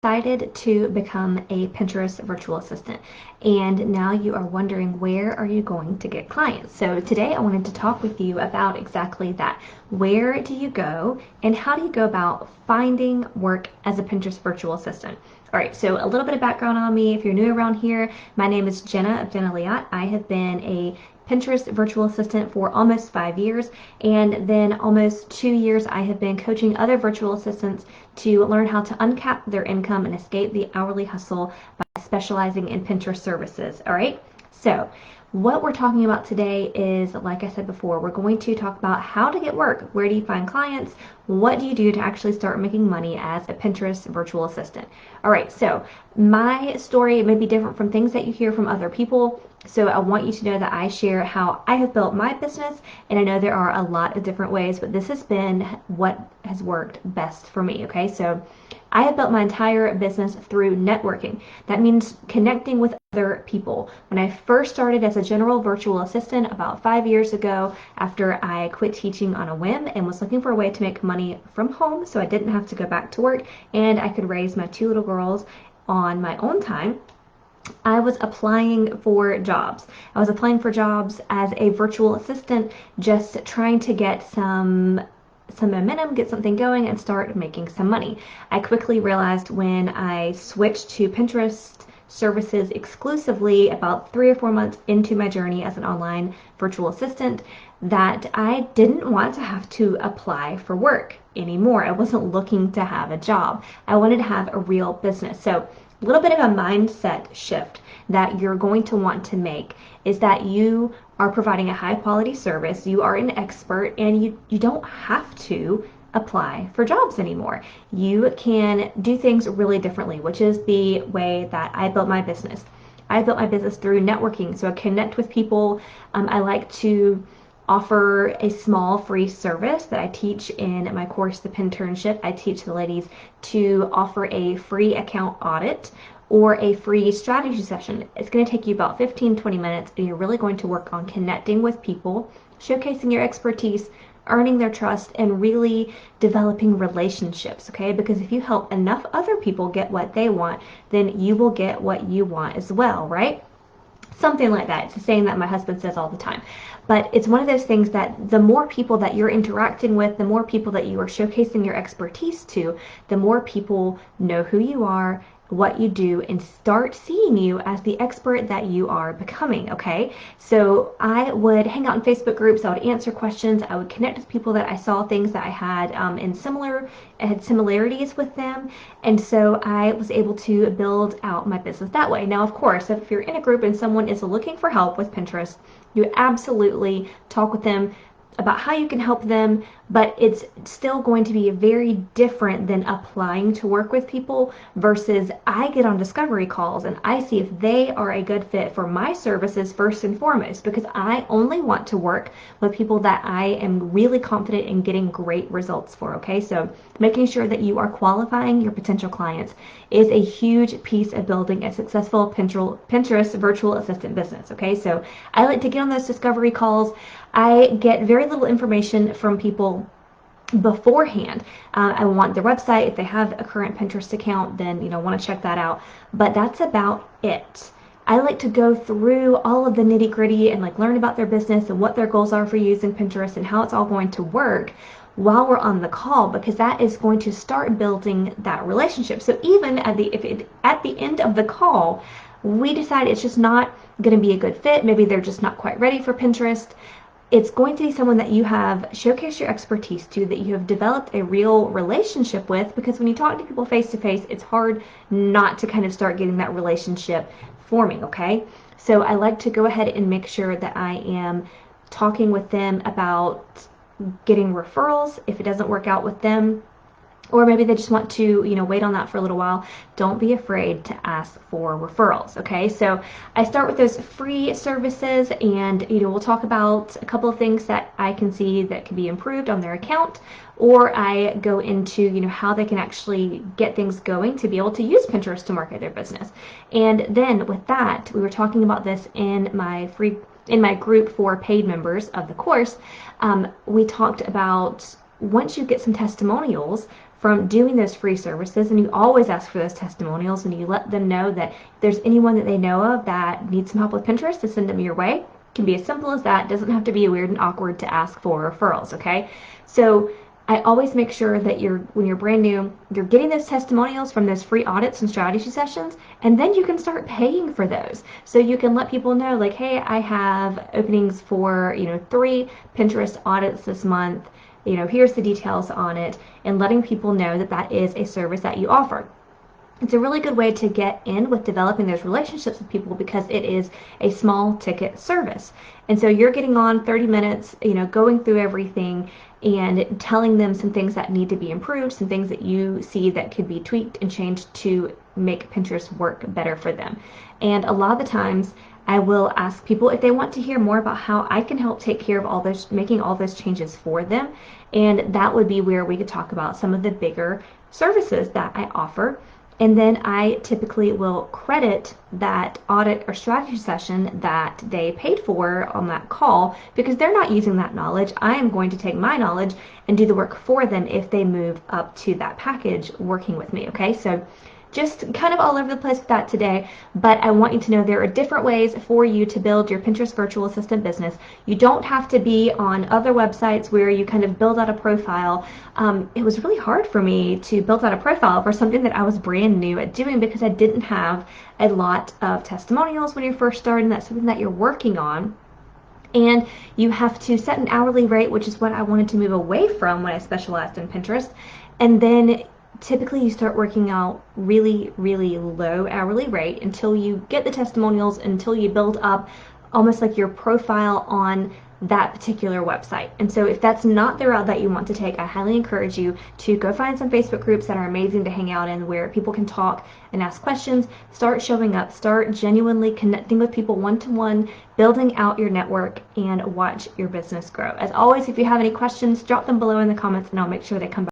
decided to become a Pinterest virtual assistant, and now you are wondering, where are you going to get clients? So today I wanted to talk with you about exactly that. Where do you go and how do you go about finding work as a Pinterest virtual assistant? All right, so a little bit of background on me. If you're new around here, my name is Jenna of Jenna Liat. I have been a Pinterest virtual assistant for almost 5 years, and then almost 2 years I have been coaching other virtual assistants to learn how to uncap their income and escape the hourly hustle by specializing in Pinterest services. All right, so what we're talking about today is, like I said before, we're going to talk about how to get work. Where do you find clients? What do you do to actually start making money as a Pinterest virtual assistant? All right, so my story may be different from things that you hear from other people. So I want you to know that I share how I have built my business, and I know there are a lot of different ways, but this has been what has worked best for me. Okay, so I have built my entire business through networking. That means connecting with other people. When I first started as a general virtual assistant about 5 years ago, after I quit teaching on a whim and was looking for a way to make money from home so I didn't have to go back to work and I could raise my two little girls on my own time, I was applying for jobs. I was applying for jobs as a virtual assistant, just trying to get some momentum, get something going, and start making some money. I quickly realized when I switched to Pinterest services exclusively about 3 or 4 months into my journey as an online virtual assistant that I didn't want to have to apply for work anymore. I wasn't looking to have a job. I wanted to have a real business. So a little bit of a mindset shift that you're going to want to make is that you are providing a high quality service, you are an expert, and you don't have to apply for jobs anymore. You can do things really differently, which is the way that I built my business. I built my business through networking, so I connect with people. I like to offer a small free service that I teach in my course, The Pinternship. I teach the ladies to offer a free account audit or a free strategy session. It's going to take you about 15-20 minutes, and you're really going to work on connecting with people, showcasing your expertise, earning their trust, and really developing relationships, okay? Because if you help enough other people get what they want, then you will get what you want as well, right? Something like that. It's a saying that my husband says all the time. But it's one of those things that the more people that you're interacting with, the more people that you are showcasing your expertise to, the more people know who you are, what you do, and start seeing you as the expert that you are becoming, okay? So I would hang out in Facebook groups, I would answer questions, I would connect with people that I saw things that I had had similarities with them, and so I was able to build out my business that way. Now, of course, if you're in a group and someone is looking for help with Pinterest, you absolutely talk with them about how you can help them, but it's still going to be very different than applying to work with people versus I get on discovery calls and I see if they are a good fit for my services first and foremost, because I only want to work with people that I am really confident in getting great results for, okay? So making sure that you are qualifying your potential clients is a huge piece of building a successful Pinterest virtual assistant business, okay? So I like to get on those discovery calls. I get very little information from people beforehand. I want their website. If they have a current Pinterest account, then want to check that out. But that's about it. I like to go through all of the nitty gritty and learn about their business and what their goals are for using Pinterest and how it's all going to work while we're on the call, because that is going to start building that relationship. So even at the end of the call, we decide it's just not going to be a good fit. Maybe they're just not quite ready for Pinterest. It's going to be someone that you have showcased your expertise to, that you have developed a real relationship with, because when you talk to people face to face, it's hard not to kind of start getting that relationship forming, okay? So I like to go ahead and make sure that I am talking with them about getting referrals if it doesn't work out with them, or maybe they just want to, wait on that for a little while. Don't be afraid to ask for referrals, okay? So I start with those free services, and, we'll talk about a couple of things that I can see that can be improved on their account, or I go into, how they can actually get things going to be able to use Pinterest to market their business. And then with that, we were talking about this in my group for paid members of the course. We talked about, once you get some testimonials from doing those free services, and you always ask for those testimonials, and you let them know that if there's anyone that they know of that needs some help with Pinterest, to send them your way. It can be as simple as that. It doesn't have to be weird and awkward to ask for referrals, okay? So I always make sure that when you're brand new, you're getting those testimonials from those free audits and strategy sessions, and then you can start paying for those. So you can let people know, like, hey, I have openings for, 3 Pinterest audits this month. Here's the details on it, and letting people know that that is a service that you offer. It's a really good way to get in with developing those relationships with people because it is a small ticket service. And so you're getting on 30 minutes, going through everything and telling them some things that need to be improved, some things that you see that could be tweaked and changed to make Pinterest work better for them. And a lot of the times I will ask people if they want to hear more about how I can help take care of all those, making all those changes for them. And that would be where we could talk about some of the bigger services that I offer. And then I typically will credit that audit or strategy session that they paid for on that call because they're not using that knowledge. I am going to take my knowledge and do the work for them if they move up to that package working with me, okay? So just kind of all over the place with that today, but I want you to know there are different ways for you to build your Pinterest virtual assistant business. You don't have to be on other websites where you kind of build out a profile. It was really hard for me to build out a profile for something that I was brand new at doing because I didn't have a lot of testimonials when you're first starting. That's something that you're working on. And you have to set an hourly rate, which is what I wanted to move away from when I specialized in Pinterest. And then typically you start working out really, really low hourly rate until you get the testimonials, until you build up almost like your profile on that particular website. And so if that's not the route that you want to take, I highly encourage you to go find some Facebook groups that are amazing to hang out in where people can talk and ask questions, start showing up, start genuinely connecting with people one-to-one, building out your network, and watch your business grow. As always, if you have any questions, drop them below in the comments and I'll make sure they come back.